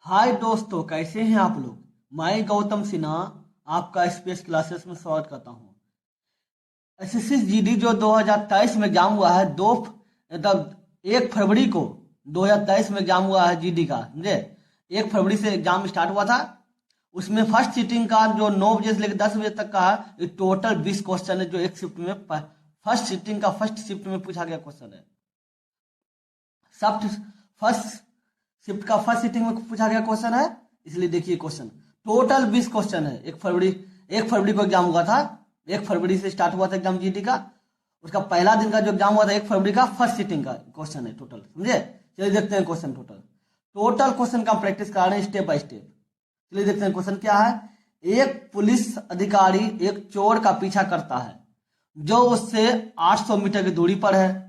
हाय दोस्तों, कैसे हैं आप लोग। मैं गौतम सिन्हा आपका स्पेस क्लासेस में स्वागत करता हूं। एसएससी जीडी जो 2023 में एग्जाम हुआ है, 1 फरवरी को 2023 में एग्जाम हुआ है जीडी का, समझे। 1 फरवरी से एग्जाम स्टार्ट हुआ था। उसमें फर्स्ट सीटिंग का जो 9 बजे से लेकर 10 बजे तक का है, ये टोटल 20 क्वेश्चन है जो एक शिफ्ट में फर्स्ट सीटिंग का फर्स्ट शिफ्ट में पूछा गया क्वेश्चन है। फर्स्ट शिफ्ट का फर्स्ट सीटिंग में पूछा गया क्वेश्चन है, इसलिए देखिए क्वेश्चन टोटल 20 क्वेश्चन है। 1 फरवरी को एग्जाम हुआ था। 1 फरवरी से स्टार्ट हुआ था एग्जाम जीडी का। उसका पहला दिन का जो एग्जाम हुआ था 1 फरवरी का, फर्स्ट सीटिंग का क्वेश्चन है टोटल, समझे। चलिए देखते हैं क्वेश्चन टोटल क्वेश्चन का प्रैक्टिस करा रहे हैं स्टेप बाय स्टेप। चलिए देखते हैं क्वेश्चन क्या है। एक पुलिस अधिकारी एक चोर का पीछा करता है जो उससे 800 मीटर की दूरी पर है।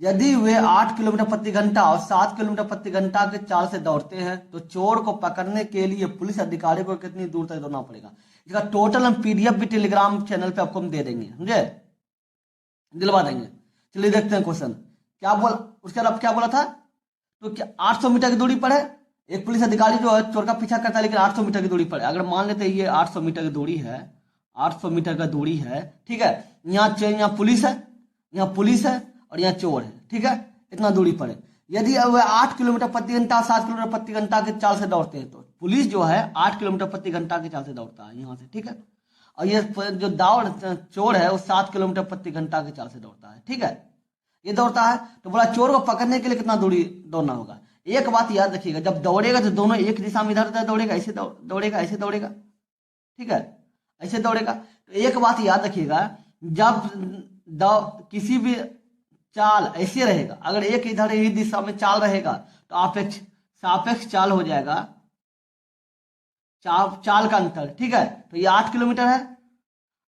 यदि वे 8 किलोमीटर प्रति घंटा और 7 किलोमीटर प्रति घंटा के चाल से दौड़ते हैं तो चोर को पकड़ने के लिए पुलिस अधिकारी को कितनी दूर तक दौड़ना पड़ेगा। इसका टोटल हम पीडीएफ भी टेलीग्राम चैनल पे आपको हम दे देंगे, समझे, दिलवा देंगे। चलिए देखते हैं क्वेश्चन क्या उसके बाद क्या बोला था। तो क्या 800 मीटर की दूरी पर है। एक पुलिस अधिकारी जो है चोर का पीछा करता है, लेकिन 800 मीटर की दूरी पर है। अगर मान लेते हैं ये 800 मीटर की दूरी है, 800 मीटर का दूरी है, ठीक है। यहाँ पुलिस है, यहाँ पुलिस है और यहाँ चोर है, ठीक है। इतना दूरी पर है। यदि वह 8 किलोमीटर प्रति घंटा 7 किलोमीटर प्रति घंटा के चाल से दौड़ते हैं तो पुलिस जो है 8 किलोमीटर प्रति घंटा के चाल से दौड़ता है यहाँ से, ठीक है। और ये जो चोर है वो 7 किलोमीटर प्रति घंटा के चाल से दौड़ता है, ठीक है। ये दौड़ता है तो बोला चोर को पकड़ने के लिए कितना दूरी दौड़ना होगा। एक बात याद रखिएगा, जब दौड़ेगा तो दोनों एक दिशा में इधर उधर दौड़ेगा, ऐसे दौड़ेगा, ऐसे दौड़ेगा, ठीक है, ऐसे दौड़ेगा। तो एक बात याद रखिएगा, जब किसी भी चाल ऐसे रहेगा, अगर एक इधर ही दिशा में चाल रहेगा तो सापेक्ष चाल हो जाएगा, चाल का अंतर, ठीक है। तो ये 8 किलोमीटर है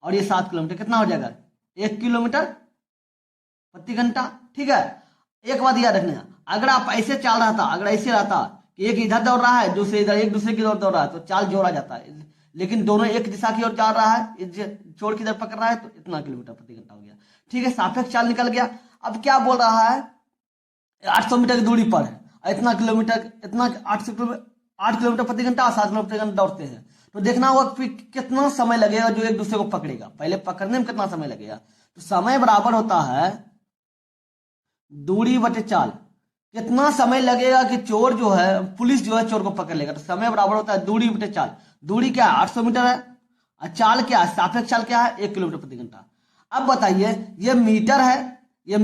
और ये 7 किलोमीटर, कितना हो जाएगा 1 किलोमीटर प्रति घंटा, ठीक है। एक बात याद रखना, अगर आप ऐसे चाल रहा था, अगर ऐसे रहता कि एक इधर दौड़ रहा है दूसरे इधर, एक दूसरे की ओर दौड़ रहा है तो चाल जोड़ा जाता है, लेकिन दोनों एक दिशा की ओर जा रहा है, चोर की तरफ पकड़ रहा है तो इतना किलोमीटर प्रति घंटा हो गया, ठीक है। सापेक्ष चाल निकल गया। अब क्या बोल रहा है, 800 मीटर की दूरी पर है, इतना 8 किलोमीटर प्रति घंटा और 7 किलोमीटर प्रति घंटा दौड़ते हैं, तो देखना होगा फिर कितना समय लगेगा जो एक दूसरे को पकड़ेगा। पहले पकड़ने में कितना समय लगेगा, तो समय बराबर होता है दूरी बटे चाल। कितना समय लगेगा कि चोर जो है, पुलिस जो है चोर को पकड़ लेगा, तो समय बराबर होता है दूरी बटे चाल। दूरी क्या है 800 मीटर है और चाल क्या है, सापेक्ष चाल क्या है 1 किलोमीटर प्रति घंटा। अब बताइए, ये मीटर है, ये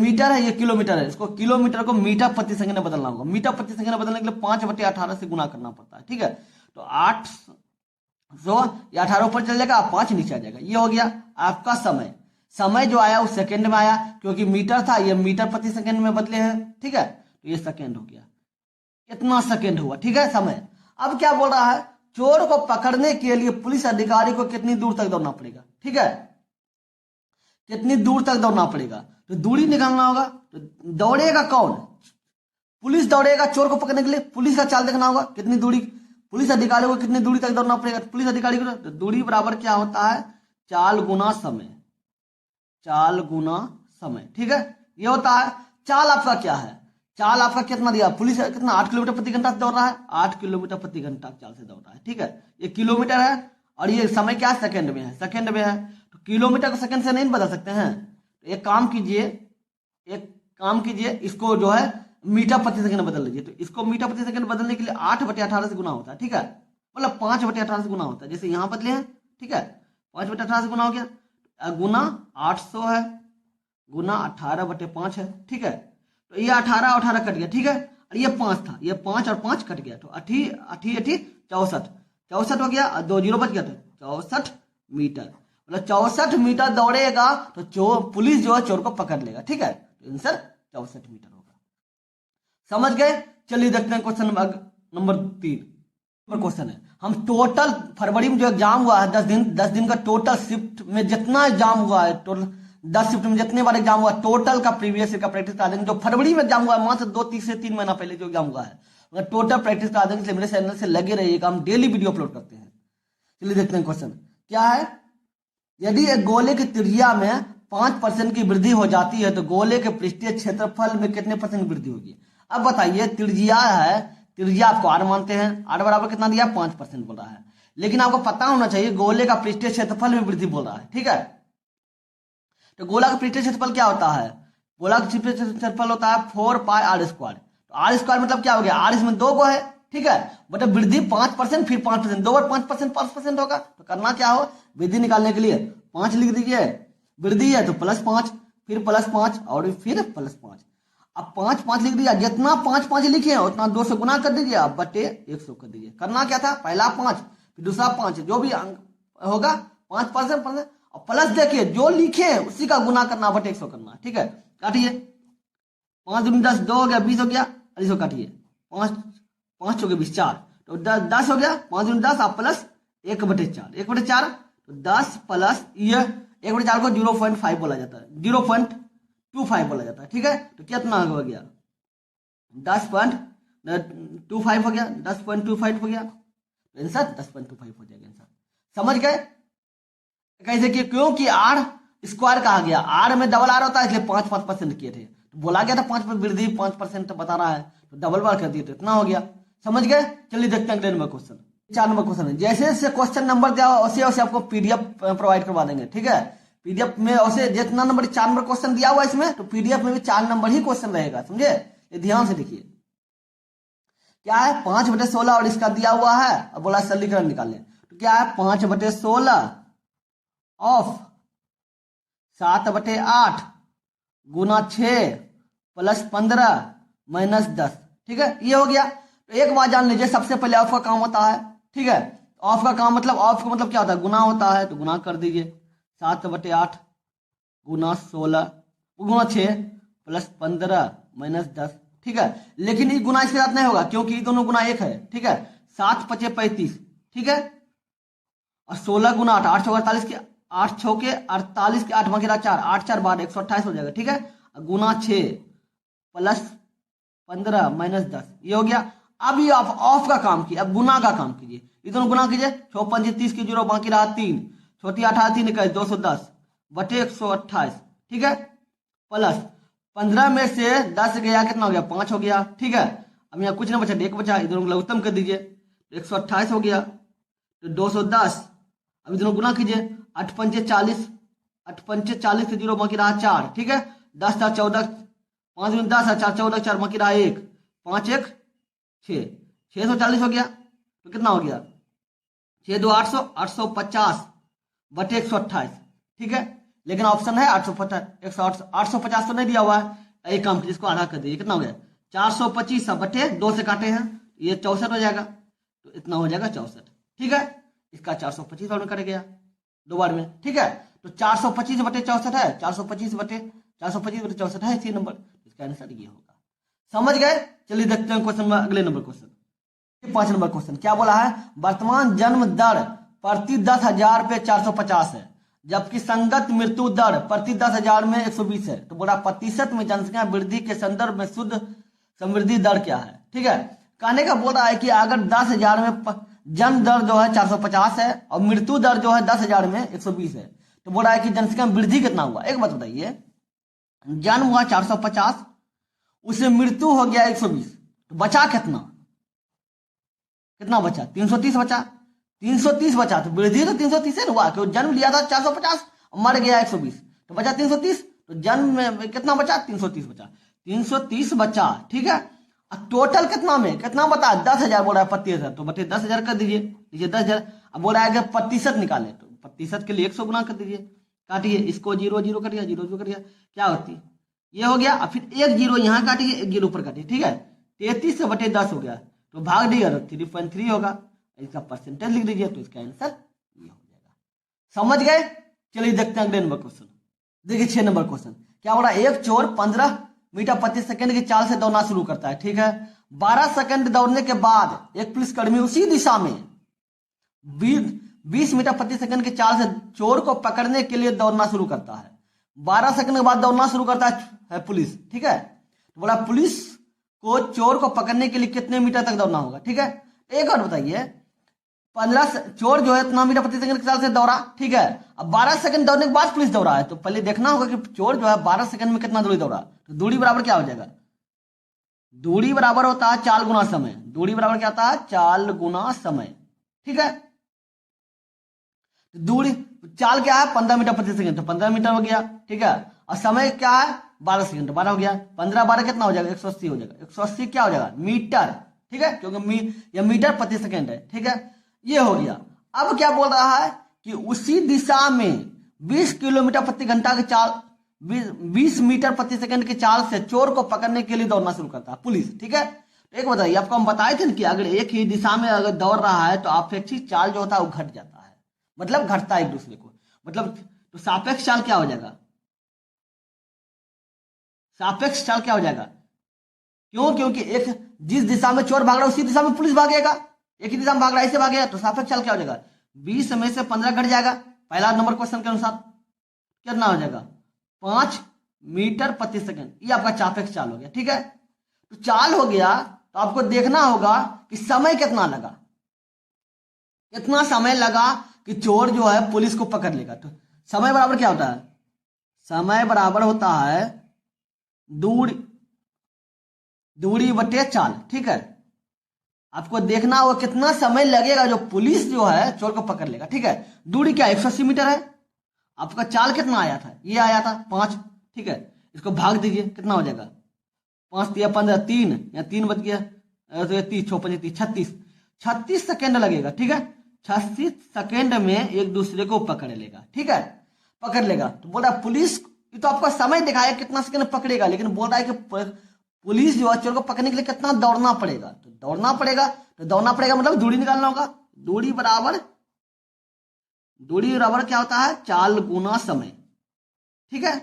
किलोमीटर है, इसको किलोमीटर को मीटर प्रति सेकंड में बदलना होगा। मीटर प्रति सेकंड में बदलने के लिए 5/18 से गुना करना पड़ता है, ठीक है। तो 18 ऊपर चल जाएगा, 5 नीचे आ जाएगा। ये हो गया आपका समय। समय जो आया वो सेकंड में आया, क्योंकि मीटर था, ये मीटर प्रति सेकंड में बदले हैं, ठीक है। तो ये सेकंड हो गया, इतना सेकंड हुआ, ठीक है समय। अब क्या बोल रहा है, चोर को पकड़ने के लिए पुलिस अधिकारी को कितनी दूर तक दौड़ना पड़ेगा, ठीक है, कितनी दूर तक दौड़ना पड़ेगा। तो दूरी निकालना होगा। तो दौड़ेगा कौन, पुलिस दौड़ेगा चोर को पकड़ने के लिए, पुलिस का चाल देखना होगा, कितनी दूरी, पुलिस अधिकारी को कितनी दूरी तक दौड़ना पड़ेगा। पुलिस अधिकारी को तो दूरी बराबर क्या होता है, चाल गुना समय, चाल गुना समय, ठीक है। ये होता है। चाल आपका क्या है, चाल आपका कितना दिया, पुलिस कितना 8 किलोमीटर प्रति घंटा से दौड़ रहा है, 8 किलोमीटर प्रति घंटा चाल से दौड़ रहा है, ठीक है। ये किलोमीटर है और ये समय क्या है, सेकंड में है, सेकंड में है। तो किलोमीटर को सेकंड से नहीं बदल सकते हैं। तो एक काम कीजिए, इसको जो है मीटर प्रति सेकंड बदल लीजिए। तो इसको मीटर प्रति सेकंड बदलने के लिए 8/18 से गुना होता है, ठीक है, मतलब 5/18 से गुना होता है। जैसे यहाँ बदले हैं, ठीक है, 5/18 से गुना हो गया, गुना 800 है, गुना 18/5 है, ठीक है। तो ये 18 और 18 कट गया, ठीक है। और ये 5 था, ये 5 और 5 कट गया, तो 64 हो गया और 2 जीरो बच गया, तो 64 मीटर, मतलब 64 मीटर दौड़ेगा तो पुलिस जो है चोर को पकड़ लेगा, ठीक है। तो आंसर 64 मीटर होगा। समझ गए। चलिए देखते हैं क्वेश्चन नंबर 3 क्वेश्चन है। हम टोटल फरवरी में जो एग्जाम हुआ है 10 दिन का टोटल शिफ्ट में जितना एग्जाम हुआ है, टोटल 10 शिफ्ट में जितने बार एग्जाम हुआ टोटल का प्रीवियस ईयर का प्रैक्टिस करा देंगे। जो फरवरी में एग्जाम हुआ है मात्र 2 से 3 महीना पहले जो एग्जाम हुआ है, अगर टोटल प्रैक्टिस करा देंगे, इसलिए मेरे चैनल से लगे रहिएगा, हम डेली वीडियो अपलोड करते हैं। चलिए देखते हैं क्वेश्चन क्या है। यदि एक गोले की त्रिज्या में 5% की वृद्धि हो जाती है तो गोले के पृष्ठीय क्षेत्रफल में कितने % वृद्धि होगी। अब बताइए, त्रिज्या है, त्रिज्या आपको आर मानते हैं, आर बराबर कितना दिया 5% बोल रहा है। लेकिन आपको पता होना चाहिए गोले का पृष्ठीय क्षेत्रफल में वृद्धि बोल रहा है, ठीक है। तो गोला का पृष्ठीय क्षेत्रफल क्या होता है, गोला का पृष्ठीय क्षेत्रफल होता है 4πr²। तो r² मतलब क्या हो गया, r इसमें 2 को है, ठीक है, बट वृद्धि 5% फिर 5%, 2 बार 5% 5% होगा। तो करना क्या हो, वृद्धि निकालने के लिए 5 लिख दीजिए, वृद्धि है तो +5 फिर +5 और फिर +5। अब 5 5 लिख दिया, जितना 5 5 लिखे उतना 2 से गुना कर दीजिए, अब बटे 100 कर दीजिए। करना क्या था, पहला 5 फिर दूसरा 5, जो भी अंक होगा 5% और प्लस देखिए जो लिखे उसी का गुना करना, बटे 100 करना, ठीक है। काटिए, 5 दूनी 10, 2 हो गया 20 हो गया, 250 काटिए, 5 हो गया 20, 4 तो 10 हो गया, 5 दूनी 10 आप प्लस 1/4, 1/4 तो 10 प्लस ये 1/4 को 0.5 बोला जाता है, 0.25 बोला जाता है, ठीक है। तो कितना हो गया 10.25 हो गया, 10.25 हो गया, आंसर 10.25 हो जाएगा आंसर। समझ गए कैसे कि, क्योंकि आर स्क्वायर कहा गया, आर में डबल आर होता है, इसलिए 5% किए थे, तो बोला गया था 5% वृद्धि 5% बता रहा है, तो डबल बार कर दिए तो इतना हो गया। समझ गए, चलिए देखते हैं अगले नंबर क्वेश्चन। 4 नंबर क्वेश्चन है, जैसे जैसे क्वेश्चन नंबर दिया वैसे वैसे आपको पीडीएफ प्रोवाइड करवा देंगे, ठीक है। पीडीएफ में वैसे जितना नंबर 4 नंबर क्वेश्चन दिया हुआ है इसमें, तो पीडीएफ में भी 4 नंबर ही क्वेश्चन रहेगा, समझे। ये ध्यान से देखिए क्या है, 5/16 और इसका दिया हुआ है, अब बोला सरलीकरण निकालें, तो क्या है 5/16 ऑफ 7/8 गुना 6 प्लस 15 माइनस 10, ठीक है, ये हो गया। तो एक बात जान लीजिए, सबसे पहले ऑफ का काम होता है, ठीक है। ऑफ का काम मतलब, ऑफ का मतलब क्या होता है, गुना होता है, तो गुना कर दीजिए, 7/8 गुना 16 गुना 6 प्लस 15 माइनस 10, ठीक है। लेकिन ये गुना इसके साथ नहीं होगा, क्योंकि ये दोनों गुना एक है, ठीक है। 7 × 5 = 35, ठीक है, और 16 गुना 8, 8 × 48 के 8 × 6 के 48 के 8 × 4, 8 4 12 128 हो जाएगा, ठीक है। गुना 6 प्लस 15 माइनस 10, ये हो गया। अब ये आप ऑफ का काम किए, अब गुना का काम कीजिए, ये दोनों गुना कीजिए, 6 × 5 = 30 की 0 बाकी रहा 3, छोटी 18 3 21 210 बटे 128, ठीक है, प्लस 15 में से 10 गया कितना हो गया 5 हो गया, ठीक है। अब यहाँ कुछ ना बचा, 1 बचा, इधर लघुत्तम कर दीजिए, 128 हो गया, तो 210, अब इधर गुना कीजिए, 8 × 5 = 40, 8 × 5 = 40 की 0 बाकी रहा 4, ठीक है। 10 4 14, 5 × 10 4 14 4 बाकी रहा 1, 5 1 6, 640 हो गया, तो कितना हो गया 6 2 800, 850 बटे 128, ठीक है। लेकिन ऑप्शन है 850, 850 तो नहीं दिया हुआ है, एक काम इसको आधा कर दीजिए, कितना हो गया 425 बटे 2 से काटे हैं, ये 64 हो जाएगा, तो इतना हो जाएगा 64, ठीक है। इसका 425 और में कट गया 2 बार में, ठीक है। तो 425 बटे 64 है, 425 बटे 64 है, इसी नंबर, इसका आंसर ये होगा। समझ गए, चलिए देखते हैं क्वेश्चन में, अगले नंबर क्वेश्चन 5 नंबर क्वेश्चन क्या बोला है, वर्तमान जन्म दर प्रति 10,000 पे 450 है, जबकि संगत मृत्यु दर प्रति 10,000 में 120 है। तो बोला प्रतिशत में जनसंख्या वृद्धि के संदर्भ में शुद्ध समृद्धि दर क्या है, ठीक है। कहने का बोल रहा है कि अगर 10,000 में जन्म दर जो है 450 है और मृत्यु दर जो है 10,000 में 120 है, तो बोल रहा है कि जनसंख्या वृद्धि कितना हुआ। एक बात बताइए, जन्म हुआ 450, उससे मृत्यु हो गया 120, तो बचा कितना, कितना बचा 330 बचा, 330 बचा, तो वृद्धि तो 330 से हुआ, क्यों जन्म लिया था 450 मर गया 120, तो बचा 330, तो जन्म में कितना बचा 330 बचा, 330 बचा, ठीक है। टोटल कितना में कितना बता 10,000 बोल रहा है प्रतिशत, तो बटे 10,000 कर दीजिए, 10,000। अब बोल रहा है कि प्रतिशत निकाले, तो प्रतिशत के लिए 100 गुना कर दीजिए, काटिए, इसको 0 0 कट गया, 0 0 कट गया, क्या होती ये हो गया। अब फिर 1 0 यहाँ काटिए, 1 0 ऊपर काटिए, ठीक है। 33 से बटे 10 हो गया, तो भाग दिया तो 3.3 होगा, इसका परसेंटेज लिख दीजिए, तो इसका आंसर ये हो जाएगा। समझ गए, चलिए देखते हैं अगले नंबर क्वेश्चन। देखिए 6 नंबर क्वेश्चन क्या हो रहा है, एक चोर 15 मीटर प्रति सेकंड की चाल से दौड़ना शुरू करता है, ठीक है। 12 सेकंड दौड़ने के बाद एक पुलिसकर्मी उसी दिशा में 20 मीटर प्रति सेकंड की चाल से चोर को पकड़ने के लिए दौड़ना शुरू करता है। 12 सेकंड के बाद दौड़ना शुरू करता है पुलिस, ठीक है। तो बोला पुलिस को चोर को पकड़ने के लिए कितने मीटर तक दौड़ना होगा, ठीक है। एक और बताइए, 15 चोर जो है इतना मीटर प्रति सेकंड की चाल से दौड़ा, ठीक है। अब 12 सेकंड दौड़ने के बाद पुलिस दौड़ा है, तो पहले देखना होगा कि चोर जो है 12 सेकंड में कितना दूरी दौड़ा, तो दूरी बराबर क्या हो जाएगा दूरी बराबर होता है चाल गुना समय। दूरी बराबर क्या होता है? चाल गुना समय। ठीक है, दूरी चाल क्या है? 15 मीटर प्रति सेकंड, तो 15 मीटर हो गया। ठीक है, और समय क्या है? 12 सेकंड, 12 हो गया। 15 12 कितना हो जाएगा? 180 हो जाएगा। 180 क्या हो जाएगा? मीटर। ठीक है, क्योंकि यह मीटर प्रति सेकंड है। ठीक है, ये हो गया। अब क्या बोल रहा है कि उसी दिशा में 20 किलोमीटर प्रति घंटा की चाल, 20 मीटर प्रति सेकंड की चाल से चोर को पकड़ने के लिए दौड़ना शुरू करता है पुलिस। ठीक है, तो एक बताइए, आपको हम बताए थे ना कि अगर एक ही दिशा में अगर दौड़ रहा है तो अपेक्षित चाल जो होता है वो घट जाता है, मतलब घटता है एक दूसरे को, मतलब तो सापेक्ष चाल क्या हो जाएगा? सापेक्ष चाल क्या हो जाएगा? क्यों? क्योंकि एक जिस दिशा में चोर भाग रहा है उसी दिशा में पुलिस भागेगा। एक ही दिशा में भाग रहा है, ऐसे भागेगा, तो सापेक्ष चाल क्या हो जाएगा? 20 में से 15 घट जाएगा। पहला नंबर क्वेश्चन के अनुसार कितना हो जाएगा? 5 मीटर प्रति सेकंड। ये आपका सापेक्ष चाल हो गया। ठीक है, तो चाल हो गया, तो आपको देखना होगा कि समय कितना लगा, कितना समय लगा कि चोर जो है पुलिस को पकड़ लेगा। तो समय बराबर क्या होता है? समय बराबर होता है दूरी, दूरी बटे चाल। ठीक है, आपको देखना होगा कितना समय लगेगा जो पुलिस जो है चोर को पकड़ लेगा। ठीक है, दूरी क्या? 180 मीटर है। आपका चाल कितना आया था? ये आया था 5। ठीक है, इसको भाग दीजिए, कितना हो जाएगा? 5 या 15, 3 या 3 बच गया, तो 30 6 5 36, 36 सेकेंड लगेगा। ठीक है, 36 सेकेंड में एक दूसरे को पकड़ लेगा। ठीक है, पकड़ लेगा। तो बोल रहा है पुलिस, ये तो आपका समय दिखाया कितना सेकेंड पकड़ेगा, लेकिन बोल रहा है कि पुलिस जो है चोर को पकड़ने के लिए कितना दौड़ना पड़ेगा। तो दौड़ना पड़ेगा, तो दौड़ना पड़ेगा मतलब दूरी निकालना होगा। दूरी बराबर, दूरी बराबर क्या होता है? चाल गुना समय। ठीक है,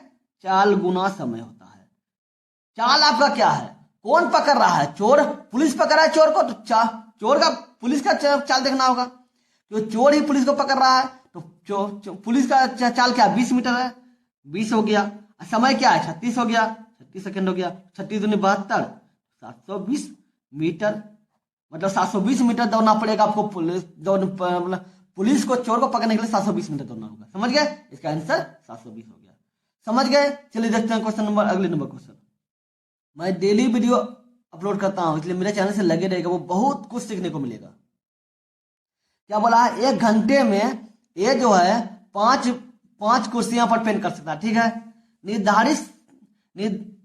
चाल गुना समय होता है। चाल आपका क्या है? कौन पकड़ रहा है? चोर। पुलिस पकड़ रहा है चोर को, तो चोर का पुलिस का चाल देखना होगा। तो चोर ही पुलिस को पकड़ रहा है, तो पुलिस का चाल क्या? 20 मीटर है, 20 हो गया। समय क्या है? 36 हो गया, 36 सेकंड हो गया। 36 दूनी 72, 720 मीटर, मतलब 720 मीटर दौड़ना पड़ेगा आपको। पुलिस को चोर को पकड़ने के लिए 720 मीटर दौड़ना होगा। समझ गए? इसका आंसर 720 हो गया। समझ गए? चलिए देखते हैं क्वेश्चन नंबर, अगले नंबर क्वेश्चन। मैं डेली वीडियो अपलोड करता हूं, इसलिए मेरे चैनल से लगे रहेगा, वो बहुत कुछ सीखने को मिलेगा। क्या बोला है? 1 घंटे में ये जो है पांच कुर्सियां पर पेंट कर सकता है। ठीक है,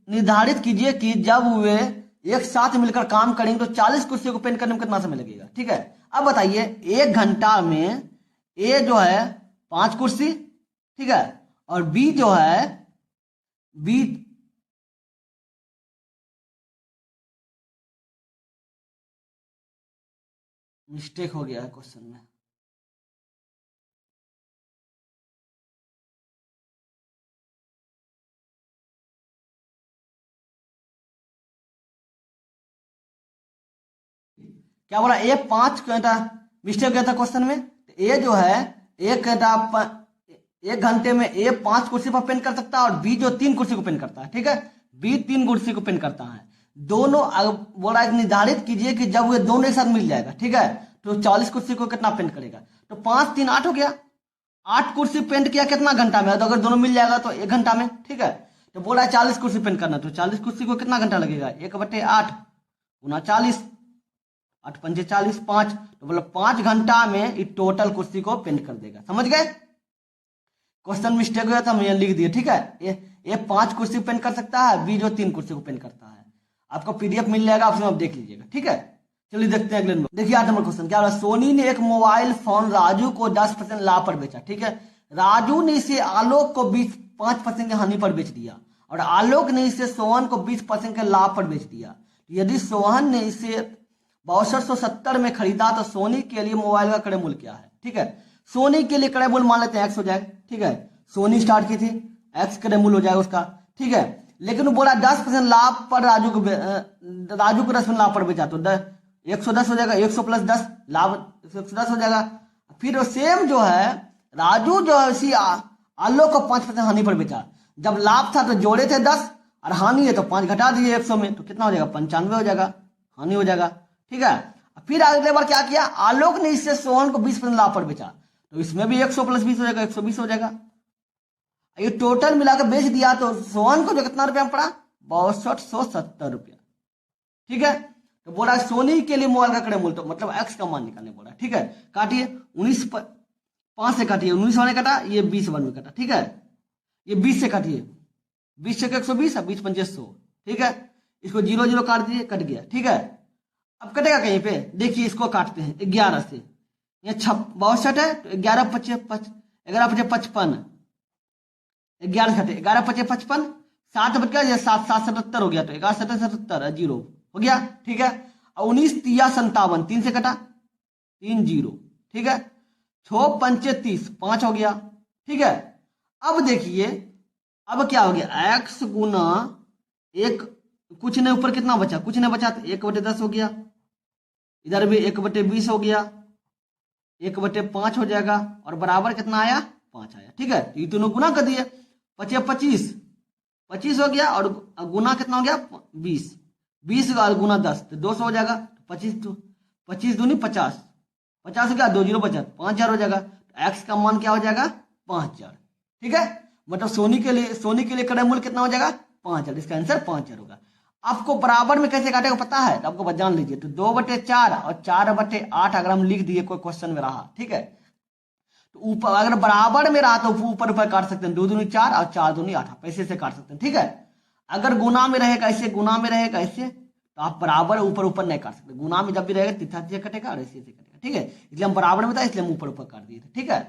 निर्धारित कीजिए कि जब वे एक साथ मिलकर काम करेंगे तो 40 कुर्सियों को पेंट करने में कितना समय लगेगा। ठीक है, अब बताइए 1 घंटा में ए जो है 5 कुर्सी, ठीक है, और बी जो है बी मिस्टेक हो गया है क्वेश्चन में। क्या बोला? ए 5 घंटा, मिस्टेक गया था क्वेश्चन में। ए जो है 1 घंटा, 1 घंटे में ए 5 कुर्सी पर पेंट कर सकता है, और बी जो 3 कुर्सी को पेंट करता है। ठीक है, बी 3 कुर्सी को पेंट करता है। दोनों बोल रहा है निर्धारित कीजिए कि जब वे दोनों एक साथ मिल जाएगा, ठीक है, तो 40 कुर्सी को कितना पेंट करेगा। तो 5 3 8 हो गया। 8 कुर्सी पेंट किया कितना घंटा में? तो अगर दोनों मिल जाएगा तो 1 घंटा में। ठीक है, तो बोला है 40 कुर्सी पेंट करना, तो 40 कुर्सी को कितना घंटा लगेगा? 1/8 गुना 40, 8 पंजे 40, 5, तो बोला 5 घंटा में टोटल कुर्सी को पेंट कर देगा। समझ गए? क्वेश्चन मिस्टेक हुआ था, मैं लिख दिया। ठीक है, ये 5 कुर्सी पेंट कर सकता है, बी जो 3 कुर्सी को पेंट करता है। आपको पीडीएफ मिल जाएगा, आप देख लीजिएगा। ठीक है, चलिए देखते हैं अगले नंबर। देखिए 8 नंबर क्वेश्चन क्या है? सोनी ने एक मोबाइल फोन राजू को 10% लाभ पर बेचा। ठीक है, राजू ने इसे आलोक को 5% की हानि पर बेच दिया, और आलोक ने इसे सोहन को 20% के लाभ पर बेच दिया। यदि सोहन ने इसे 6270 में खरीदा तो सोनी के लिए मोबाइल का क्रय मूल्य क्या है? ठीक है, सोनी के लिए क्रय मूल्य मान लेते हैं एक्स हो जाएगा। ठीक है, सोनी स्टार्ट की थी, एक्स क्रय मूल्य हो जाएगा उसका। ठीक है, लेकिन वो बोला 10% लाभ पर राजू को 10% लाभ पर बेचा, तो 110 हो जाएगा। 100 प्लस 10 लाभ 110 हो जाएगा। फिर सेम जो है राजू जो है इसी आलोक को 5% हानि पर बेचा। जब लाभ था तो जोड़े थे 10, और हानि है तो 5 घटा दिए 100 में, तो कितना हो जाएगा? 95 हो जाएगा, हानि हो जाएगा। ठीक है, फिर अगले बार क्या किया? आलोक ने इससे सोहन को 20% लाभ पर बेचा, तो इसमें भी 100 प्लस 20 हो जाएगा, 120 हो जाएगा। ये टोटल मिलाकर बेच दिया, तो सोहन को जो कितना रुपया में पड़ा? 6270 रुपया। ठीक है। तो बोला है सोनी के लिए मोबाइल का क्रय मूल्य, तो मतलब एक्स का मान निकालने बोला है। ठीक है, काटिए 5 से काटिए, 19 वन में कटा, ये 20 वन में कटा। ठीक है, ये 20 से काटिए, 20 से 120 और 20 पंजे 100। ठीक है, इसको 0 0 काट दीजिए, कट गया। ठीक है, अब कटेगा कहीं पे, देखिए इसको काटते हैं 11 से, ये 62 है तो 11 पचे 55, 11 घटे 11 पचे 55, 7 बच गया, 7 7 77 हो गया, तो 11 7 77 0 हो गया। ठीक है, और 19 तिया 57, 3 से कटा 3 0। ठीक है, 6 पंचे 30, 5 हो गया। ठीक है, अब देखिए अब क्या हो गया, x गुना एक, कुछ नहीं ऊपर कितना बचा, कुछ नहीं बचा, तो 1/10 हो गया, इधर भी 1/20 हो गया, 1/5 हो जाएगा, और बराबर कितना आया, 5 आया। ठीक है, तो ये दोनों गुना कर दिए, 25 25 हो गया, और गुना कितना हो गया 20, 20 गुना 10 तो 200 हो जाएगा, 25 दूनी 50, 50 हो गया, 2 0 बचा, 5000 हो जाएगा। तो एक्स का मान क्या हो जाएगा, 5000। ठीक है, मतलब सोनी के लिए क्रय मूल्य कितना हो जाएगा, 5000। इसका आंसर 5000 होगा। आपको बराबर में कैसे काटेगा पता है, तो आपको जान लीजिए, तो 2/4 और 4/8 अगर हम लिख दिए कोई क्वेश्चन में रहा, ठीक है, तो ऊपर अगर बराबर में रहा तो ऊपर ऊपर काट सकते हैं, 2 दूनी 4 और 4 दूनी 8, पैसे से काट सकते हैं। ठीक है, अगर गुना में रहेगा ऐसे, गुना में रहेगा ऐसे, तो आप बराबर ऊपर ऊपर नहीं काट सकते, गुना में जब भी रहेगा तिरछा से कटेगा और ऐसे कटेगा। ठीक है, इसलिए हम बराबर में था, इसलिए हम ऊपर ऊपर काट दिए थे। ठीक है,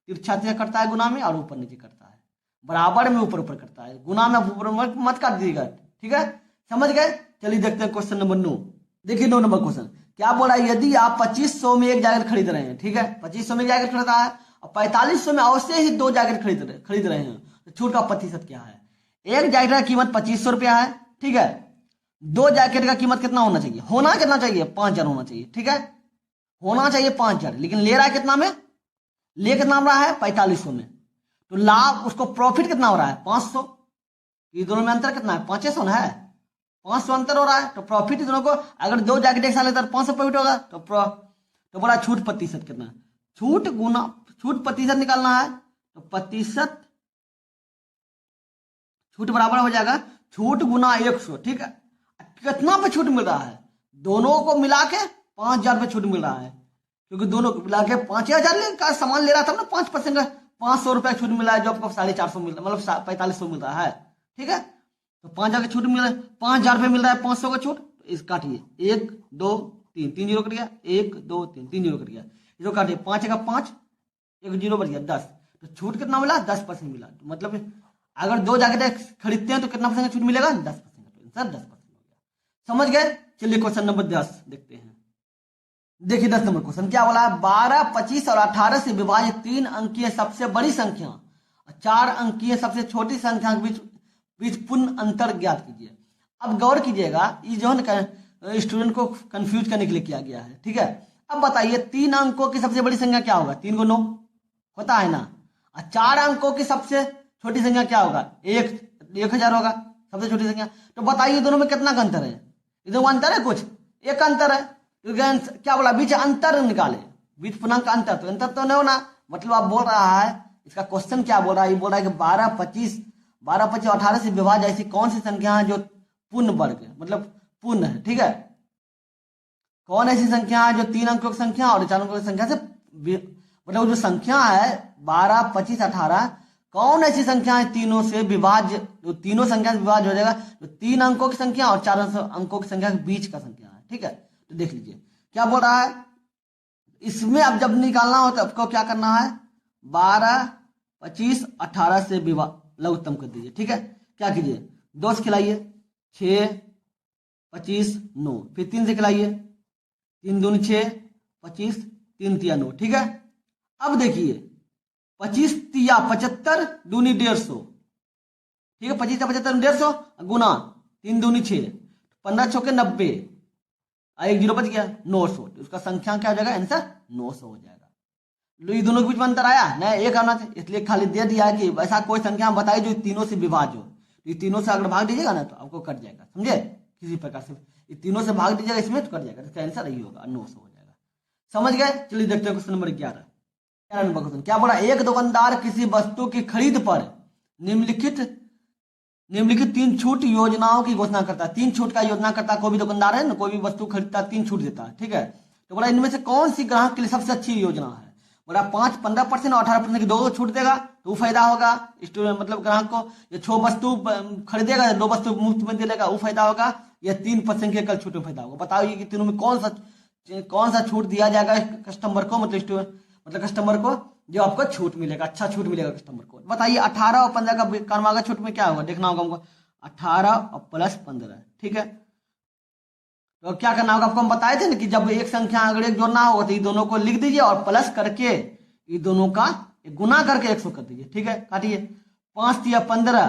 तिरछा से कटता है गुना में, और ऊपर नीचे कटता है, बराबर में ऊपर ऊपर करता है, गुना में ऊपर मत काट दीजिएगा। ठीक है, समझ गए। चलिए देखते हैं क्वेश्चन नंबर 9। देखिए 9 नंबर क्वेश्चन क्या बोला, यदि आप 2500 में एक जैकेट खरीद रहे हैं, ठीक है, 2500 में जैकेट खरीदा है और 4500 में अवश्य ही 2 जैकेट खरीद रहे हैं, तो छूट का प्रतिशत क्या है। एक जैकेट का कीमत 2500 रुपया है। ठीक है, 2 जैकेट का कीमत कितना होना चाहिए, कितना चाहिए 5000 होना चाहिए। ठीक है, होना चाहिए 5000, लेकिन ले रहा है कितना में, कितना रहा है 4500 में, तो लाभ उसको प्रॉफिट कितना हो रहा है 500। ये दोनों में अंतर कितना है, 500 ना है, 500 अंतर हो रहा है, तो प्रॉफिट दोनों को, अगर 2 जैकेट एक साथ लेता है 500 प्रॉफिट होगा, तो बोला छूट प्रतिशत कितना है, छूट प्रतिशत निकालना है, तो प्रतिशत छूट बराबर हो जाएगा छूट गुना 100। ठीक है, कितना पे छूट मिल रहा है, दोनों को मिला के 5000 पे छूट मिल रहा है, क्योंकि दोनों को मिला के 5000 का सामान ले रहा था ना, 5% का 500 रुपया छूट मिला है, जो आपको 450 मिल रहा है, मतलब 4500 मिल रहा है। ठीक है, तो 5000 का छूट मिल रहा है, 5000 रुपये मिल रहा है 500 का छूट, इस काटिए 1 2 3 3 0 कट गया, 1 2 3 3 0 कट गया, इसको काटिए 5 का 5, 1 0 बच गया 10, तो छूट कितना मिला 10% मिला। तो मतलब अगर 2 जैकेट खरीदते हैं तो कितना % का छूट मिलेगा 10%, तो आंसर 10% हो गया। समझ गए। चलिए क्वेश्चन नंबर 10 देखते हैं। देखिए 10 नंबर क्वेश्चन क्या बोला है, 12 25 और 18 से विभाजित 3 अंकीय सबसे बड़ी संख्या और 4 अंकीय सबसे छोटी संख्या के बीच पूर्ण अंतर ज्ञात कीजिए। अब गौर कीजिएगा, ये जो है स्टूडेंट को कंफ्यूज करने के लिए किया गया है। ठीक है, अब बताइए 3 अंकों की सबसे बड़ी संख्या क्या होगा, 3 को 9 होता है ना, और 4 अंकों की सबसे छोटी संख्या क्या होगा, 1000 होगा सबसे छोटी संख्या। तो बताइए दोनों में कितना का अंतर है, इधर अंतर है कुछ, एक अंतर है, तो क्या बोला बीच अंतर निकाले, बीच पूर्णांक का अंतर, तो अंतर तो नहीं होना, मतलब आप बोल रहा है, इसका क्वेश्चन क्या बोल रहा है, ये बोल रहा है कि 12 25 18 से विभाज्य ऐसी कौन सी संख्या है जो पूर्ण वर्ग है, मतलब पूर्ण है। ठीक है, कौन ऐसी संख्या है जो 3 अंकों की संख्या और 4 अंकों की संख्या से, मतलब जो संख्या है 12 25 18, कौन ऐसी संख्या है तीनों से विभाज्य, जो तीनों संख्या से विभाज्य हो जाएगा, जो 3 अंकों की संख्या और 4 अंकों की संख्या के बीच का संख्या है। ठीक है, तो देख लीजिए क्या बोल रहा है, इसमें अब जब निकालना हो तो आपको क्या करना है, 12 25 18 से लघुत्तम कर दीजिए। ठीक है, क्या कीजिए 2 से खिलाइए 6 25 9, फिर 3 से खिलाइए 3 दूनी 6 25 3 तिया 9। ठीक है, अब देखिए 25 तिया 75 दूनी 150। ठीक है, 25 75 150 गुना 3 दूनी 6, 15 छक्के 90, 1 0 बच गया 900, तो उसका संख्या क्या हो जाएगा, आंसर 900 हो जाएगा। ये दोनों के बीच में अंतर आया ना, एक आना था, इसलिए खाली दे दिया कि ऐसा कोई संख्या बताइए जो तीनों से विभाज्य हो, तो ये तीनों से अगर भाग दीजिएगा ना तो आपको कट जाएगा, समझे, किसी प्रकार से ये तीनों से भाग दीजिएगा इसमें तो कट जाएगा, इसका आंसर यही होगा 900 हो जाएगा। समझ गए। चलिए देखते हैं क्वेश्चन नंबर 11 नंबर क्वेश्चन क्या बोला, एक दुकानदार किसी वस्तु की खरीद पर निम्नलिखित निम्नलिखित 3 छूट योजनाओं की घोषणा करता है। 3 छूट का योजना करता है। कोई भी दुकानदार है ना, कोई भी वस्तु खरीदता है 3 छूट देता है, ठीक है। तो बोला इनमें से कौन सी ग्राहक के लिए सबसे अच्छी योजना है। बोला 5, 15% और 18% की 2 छूट देगा तो वो फायदा होगा स्टूडेंट, मतलब ग्राहक को। ये 6 वस्तु खरीदेगा, 2 वस्तु मुफ्त में दे देगा, वो फायदा होगा। या 3% के एकल छूट में फायदा होगा। बताओ ये तीनों में कौन सा छूट दिया जाएगा कस्टमर को, मतलब कस्टमर को जो आपको छूट मिलेगा, अच्छा छूट मिलेगा कस्टमर को। बताइए 18 और 15 का कर्मागा छूट में क्या होगा, देखना होगा हमको। 18 और प्लस 15, ठीक है। तो क्या करना होगा, आपको हम बताए थे ना कि जब एक संख्या अगर एक जोड़ना होगा तो ये दोनों को लिख दीजिए और प्लस करके ये दोनों का गुना करके 100 कर दीजिए, ठीक है। काटिए 5 या 15,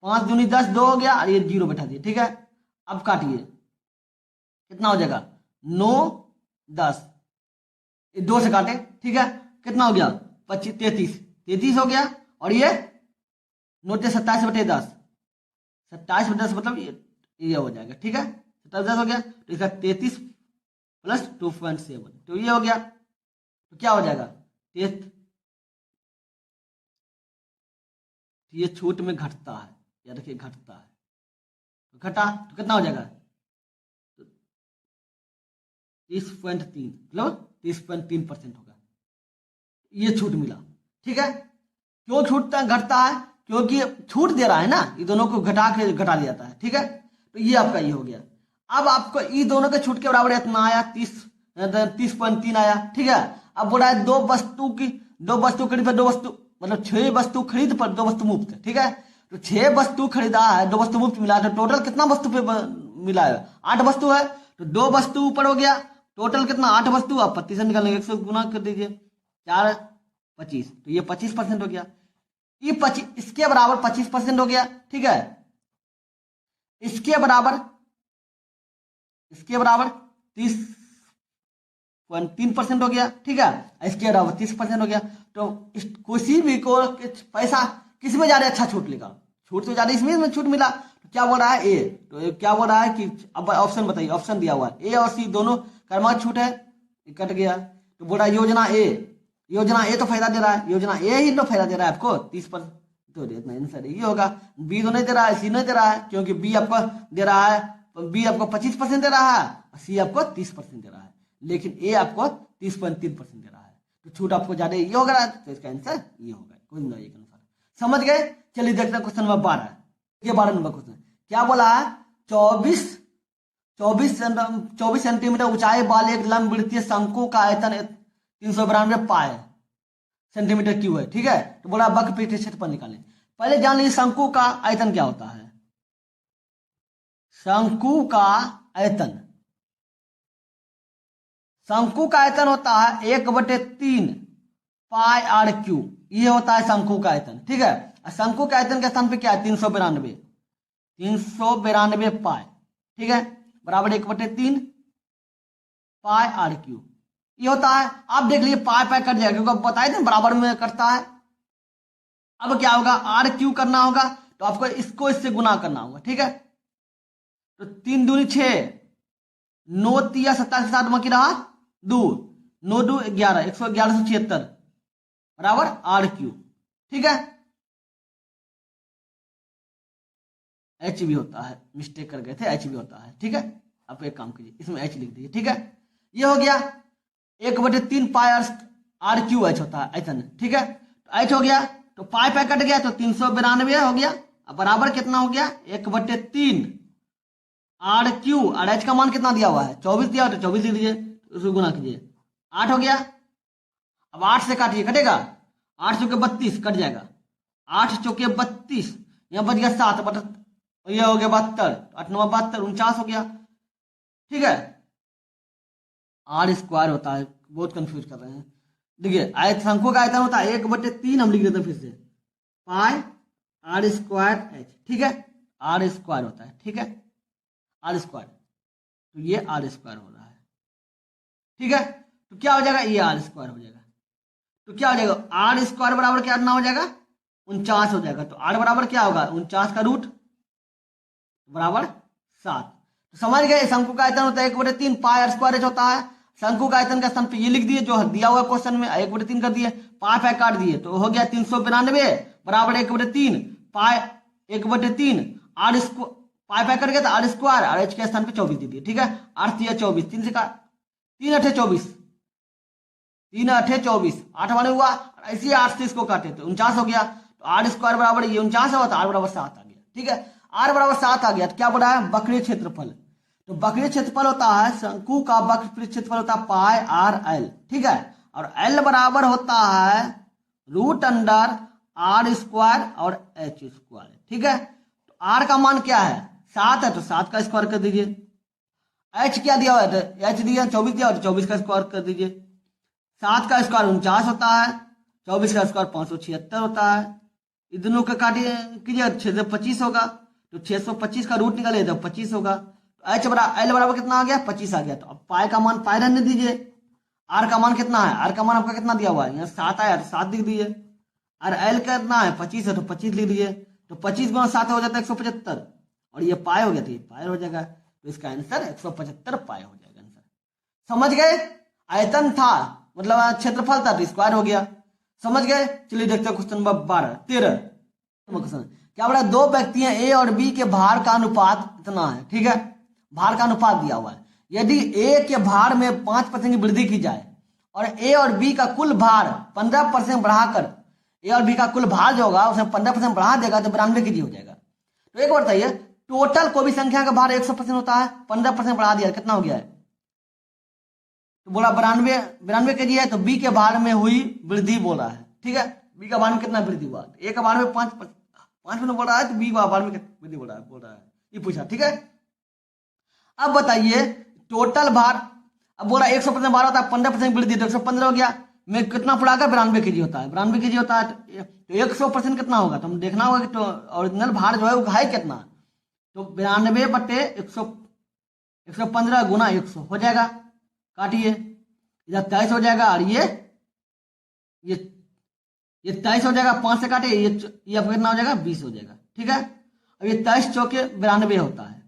5 दूनी 10, 2 हो गया और ये 0 बैठा दिए, ठीक है। अब काटिए कितना हो जाएगा, 9, 10, ये 2 से काटे, ठीक है। कितना हो गया 25, 33 हो गया। और ये 9 27/10, 27/10 मतलब ये हो जाएगा, ठीक है। 27 हो गया तो इसका 33 प्लस 2.7, तो ये हो गया। तो क्या हो जाएगा, ये छूट में घटता है, या देखिए घटता है, तो घटा तो कितना हो जाएगा 30.3, मतलब 30.3% होगा। ये छूट मिला, ठीक है। क्यों छूट घटता है, क्योंकि छूट दे रहा है ना, ये दोनों को घटा दिया जाता है, ठीक है। तो ये आपका ये हो गया। अब आपको ये दोनों के छूट के बराबर इतना आया, 30.3 आया, ठीक है। अब बोला है 2 वस्तु खरीद पर 2 वस्तु, मतलब 6 वस्तु खरीद पर 2 वस्तु मुफ्त, ठीक है। तो 6 वस्तु खरीदा है, 2 वस्तु मुफ्त मिला, तो टोटल कितना वस्तु पे मिला है, 8 वस्तु है। तो 2 वस्तु ऊपर हो गया, टोटल कितना 8 वस्तु। आप 25 निकालेंगे, 100 गुना कर दीजिए, 4, 25, तो ये 25% हो गया। ये 25 इसके बराबर 25% हो गया, ठीक है। इसके बराबर 30.3% हो गया, ठीक है। इसके बराबर 30% हो गया। तो किसी भी को पैसा किस में ज्यादा अच्छा छूट लेगा, छूट तो ज्यादा इसमें छूट मिला। तो क्या बोल रहा है ए, तो क्या बोल रहा है कि अब ऑप्शन बताइए, ऑप्शन दिया हुआ है ए और सी दोनों कर्मक छूट है, कट गया। तो बोल रहा है योजना ए तो फायदा दे रहा है, योजना ए ही तो फायदा दे रहा है आपको 30%, तो इतना आंसर ये होगा। बी तो नहीं दे रहा है, सी नहीं दे रहा है, क्योंकि बी आपको दे रहा है, बी आपको 25% दे रहा है, सी आपको 30% दे रहा है, लेकिन ए आपको 30.3% दे रहा है। तो छूट आपको ज्यादा ये होगा, तो इसका आंसर ये होगा, कोई ना एक अनुसार। समझ गए। चलिए देखते हैं क्वेश्चन नंबर 12, ये 12 नंबर क्वेश्चन क्या बोला है। 24 सेंटीमीटर ऊंचाई वाले एक लंबवृत्तीय शंकु का आयतन 392 पाई सेंटीमीटर क्यूब है, ठीक है। तो बोला वक्र पृष्ठ क्षेत्रफल निकालें। पहले जान लीजिए शंकु का आयतन क्या होता है। शंकु का आयतन होता है 1/3 पाई आर क्यूब, ये होता है शंकु का आयतन, ठीक है। शंकु के आयतन के स्थान पे क्या है 392 पाई, ठीक है, बराबर 1/3 पाई आर क्यूब, ये होता है। आप देख लीजिए पाई कट जाएगा, क्योंकि आप बताए थे बराबर में कटता है। अब क्या होगा, आर क्यूब करना होगा, तो आपको इसको इससे गुना करना होगा, ठीक है। तो 3 दूनी 6, 9 तिया 27 7 बाकी रहा 2, 9 2 11, 1176 बराबर आर क्यूब, ठीक है। एच भी होता है, मिस्टेक कर गए थे, एच भी होता है, ठीक है। आप एक काम कीजिए, इसमें एच लिख दीजिए, ठीक है। ये हो गया 1/3 पाई आर क्यू एच होता है आयतन, ठीक है। एच हो गया, तो पाई कट गया, तो 392 हो गया। अब बराबर कितना हो गया 1/3 आर क्यू, और एच का मान कितना दिया हुआ है 24 दिया, तो 24 लिख दीजिए, उसको गुना कीजिए, 8 हो गया। अब 8 से काटिए, कटेगा 8 चौके 32 कट जाएगा, 8 चौके 32, यहाँ बच गया 7, ये हो गया 72, 8 9 72, 49 हो गया, ठीक है। आर स्क्वायर होता है, बहुत कंफ्यूज कर रहे हैं। देखिए शंकु का आयतन होता है 1/3, हम लिख देते हैं फिर से पाई आर स्क्वायर एच, ठीक है। आर स्क्वायर होता है, ठीक है, आर स्क्वायर, तो ये आर स्क्वायर हो रहा है, ठीक है। तो क्या हो जाएगा, ये आर स्क्वायर हो जाएगा। तो क्या हो जाएगा, आर स्क्वायर बराबर क्या ना हो जाएगा 49 हो जाएगा। तो आर बराबर क्या होगा 49 का रूट बराबर 7। तो समझ गए, शंकु का आयतन होता है 1/3 पाई आर स्क्वायर एच होता है। शंकु का आयतन का स्थान पे ये लिख दिए जो दिया हुआ क्वेश्चन में, 1/3 कर दिए, पाई काट दिए, तो हो गया 392 बराबर 1/3 पाई 1/3 आर स्क्वायर पाई कर गया तो आर स्क्वायर और एच के स्थान पे 24 दे दिए। ठीक है, 8 या 24, 3 से 3 8 24, 3 8 24, 8 माने हुआ, ऐसे 8 से इसको काटे तो 49 हो गया। तो आर स्क्वायर बराबर ये 49 हुआ तो आर बराबर 7 आ गया। ठीक है, आर बराबर 7 आ गया तो क्या बोला है, वक्रीय क्षेत्रफल। तो वक्रीय क्षेत्रफल होता है, शंकु का वक्रीय क्षेत्रफल होता है पाई आर एल। ठीक है, और एल बराबर होता है √अंडर आर स्क्वायर और एच स्क्वायर। ठीक है, तो आर का मान क्या है, 7 है तो 7 का स्क्वायर कर दीजिए। एच क्या दिया हुआ है, तो एच दिया 24 दिया हुआ तो 24 का स्क्वायर कर दीजिए। 7 का स्क्वायर 49 होता है, 24 का स्क्वायर 576 होता है। इन दोनों का काटिए कीजिए, 625 होगा। तो 625 का रूट निकालिए तो 25 होगा। तो एच बराबर एल बराबर कितना आ गया, 25 आ गया। तो अब पाई का मान पाई रहने दीजिए। आर का मान कितना है, आर का मान आपका कितना दिया हुआ है, यहाँ 7 आया तो 7 लिख दीजिए। और एल कितना है, 25 है तो 25 लिख दीजिए। तो 25 गुना 7 हो जाता है 175, और ये पाई हो गया तो ये पाई हो जाएगा। तो इसका आंसर 175 पाई हो जाएगा आंसर। समझ गए, आयतन था मतलब क्षेत्रफल था तो स्क्वायर हो गया। समझ गए। चलिए देखते हैं क्वेश्चन नंबर 13 क्वेश्चन क्या बोला, दो व्यक्ति हैं ए और बी के भार का अनुपात इतना है। ठीक है, भार का अनुपात दिया हुआ है। यदि ए के भार में 5% की वृद्धि की जाए और ए और बी का कुल भार 15% बढ़ाकर, ए और बी का कुल भार जो होगा उसमें 15% बढ़ा देगा तो 92 kg हो जाएगा। तो एक बार बताइए, टोटल कोई भी संख्या का भार 100% होता है, 15% बढ़ा दिया कितना हो गया है, तो बोला 92 kg है। तो बी के भार में हुई वृद्धि बोला है। ठीक है, बी का भार में कितना वृद्धि हुआ, ए का भार में 5% बोल रहा है तो बी का भार में कितना वृद्धि बोल रहा है ये पूछा। ठीक है, अब बताइए टोटल भार, अब बोला 100% भार होता है, 15% वृद्धि तो 115 हो गया। में कितना पड़ा 92 kg होता है, 92 kg होता है तो 100% कितना होगा, तो हम देखना होगा कि तो ओरिजिनल भार जो है वो है कितना। तो 92/115 गुना 100 हो जाएगा। काटिए, इधर 23 हो जाएगा और ये 23 हो जाएगा, 5 से काटे ये आपका कितना हो जाएगा, 20 हो जाएगा। ठीक है, अब ये 23 चौके 92 होता है।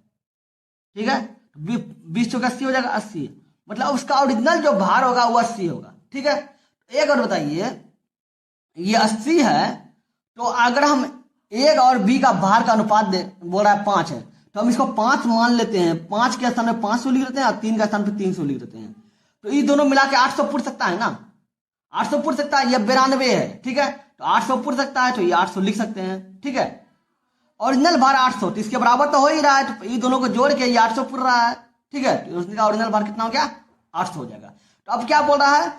ठीक है, 20 चौके 80 हो जाएगा, 80 मतलब उसका ओरिजिनल जो भार होगा वो 80 होगा। ठीक है, एक और बताइए, ये 80 है तो अगर हम ए और बी का भार का अनुपात बोल रहा है 5 है तो हम इसको 5 मान लेते हैं, 5 के स्थान पे 500 लिख लेते हैं और 3 का स्थान पे 300 लिख लेते हैं। तो ये दोनों मिला के 800 पुर सकता है ना, 800 पुर सकता है। ये 92 है। ठीक है, तो 800 पुर सकता है तो ये 800 लिख सकते हैं। ठीक है, ओरिजिनल भार 800 तो इसके बराबर तो हो ही रहा है, तो ये दोनों को जोड़ के ये 800 पुर रहा है। ठीक है, तो उसका ओरिजिनल भार कितना हो गया, 800 हो जाएगा। तो अब क्या बोल रहा है,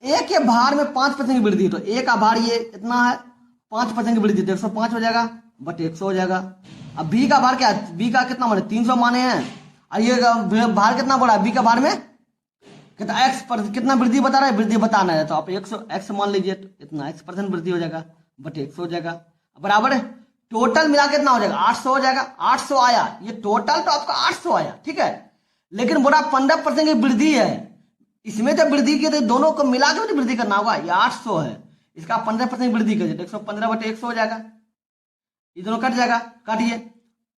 ए के भार में 5% की वृद्धि, तो ए का भार ये इतना है, 5% की वृद्धि तो 105 हो जाएगा बट 100 हो जाएगा। अब बी का भार क्या है, बी का कितना माने 300 माने हैं, और ये भार कितना बढ़ा है, बी का भार में कितना एक्स पर कितना वृद्धि बता रहा है, वृद्धि बताना है तो आप 100 एक्स मान लीजिए, तो इतना x% वृद्धि हो जाएगा बट 100 हो जाएगा। बराबर है, टोटल मिला के कितना हो जाएगा, 800 हो जाएगा। 800 आया, ये टोटल तो आपका 800 आया। ठीक है, लेकिन बोला 15% की वृद्धि है, इसमें तो वृद्धि की तो दोनों को मिला के तो वृद्धि करना होगा। ये 800 है, इसका 15% वृद्धि करिए तो 115 बटे 100 हो जाएगा। ये दोनों कट जाएगा, काटिए,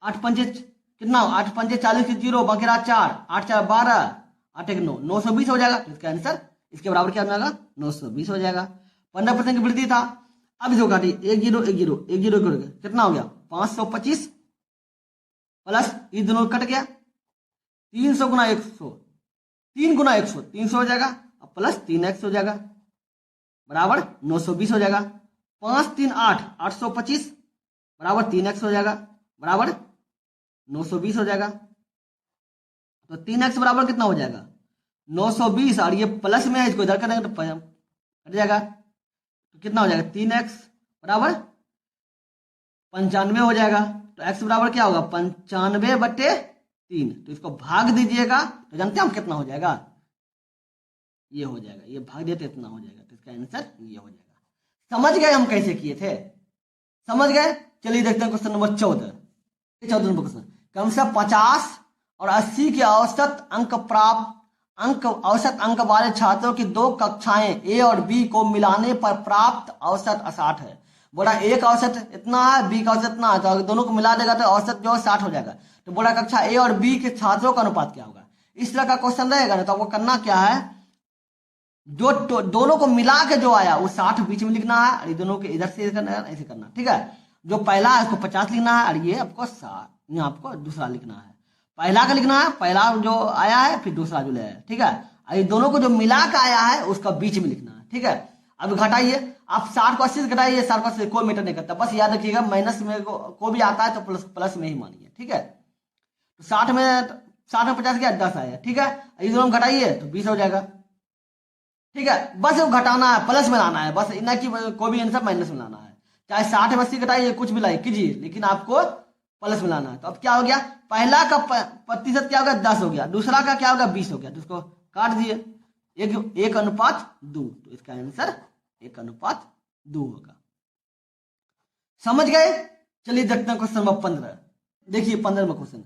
8 पंचे कितना, 8 पंचे 40 के 0 बाकी रहा 4, 8 4 12, 8 1 9, 920 हो जाएगा। तो इसका आंसर इसके बराबर क्या हो जाएगा, 920 हो जाएगा। 15% की वृद्धि था। अब इसको काटिए, 1 0 1 0 1 0 कितना हो गया, 525 प्लस ये दोनों कट गया, 300 गुना 100, 3 गुना 100 300 हो जाएगा, अब प्लस 3x हो जाएगा बराबर 920 हो जाएगा। 5 3 8 825 बराबर 3x हो जाएगा बराबर 920 हो जाएगा। तो 3x बराबर कितना हो जाएगा, 920, और ये प्लस में है, इसको इधर करेंगे तो कट जाएगा। तो कितना हो जाएगा, 3x बराबर 95 हो जाएगा। तो x बराबर क्या होगा, 95/3। तो इसको भाग दीजिएगा तो जानते हैं हम कितना हो जाएगा, ये हो जाएगा, ये भाग देते इतना हो जाएगा। तो इसका आंसर ये हो जाएगा। समझ गए हम कैसे किए थे, समझ गए। चलिए देखते हैं क्वेश्चन नंबर 14 नंबर क्वेश्चन। कम से 50 और 80 के औसत अंक वाले छात्रों की 2 कक्षाएं ए और बी को मिलाने पर प्राप्त औसत 60 है। बोला ए का औसत इतना है, बी का औसत इतना है, तो दोनों को मिला देगा तो औसत जो है 60 हो जाएगा। तो बोला कक्षा ए और बी के छात्रों का अनुपात क्या होगा। इस तरह का क्वेश्चन रहेगा ना, तो आपको करना क्या है, जो दोनों को मिला के जो आया वो 60 बीच में लिखना है, और दोनों के इधर से करना है, ऐसे करना। ठीक है, जो पहला है उसको 50 लिखना है, और ये आपको 60, यहाँ आपको दूसरा लिखना है। पहला का लिखना है, पहला जो आया है, फिर दूसरा जो आया है, ठीक है। और ये दोनों को जो मिला के आया है उसका बीच में लिखना है, ठीक है। अब घटाइए, आप 60 को 80 से घटाइए, 60 को 80 से कोई मैटर नहीं करता, बस याद रखिएगा माइनस में को भी आता है तो प्लस प्लस में ही मानिए, ठीक है। तो 60 में 50 गया 10 आया, ठीक है। ये दोनों घटाइए तो 20 हो जाएगा, ठीक है। बस वो घटाना है, प्लस में लाना है, बस ना कि कोई भी आंसर माइनस में लाना है। चाहे 60 में 80 घटाइए, कुछ भी लाइए कीजिए, लेकिन आपको प्लस में लाना है। तो अब क्या हो गया, पहला का प्रतिशत क्या होगा 10 हो गया, दूसरा का क्या होगा 20 हो गया, तो उसको काट दिए, 1:2, तो इसका आंसर 1:2 होगा। समझ गए। चलिए देखते हैं क्वेश्चन नंबर 15। देखिए 15 में क्वेश्चन,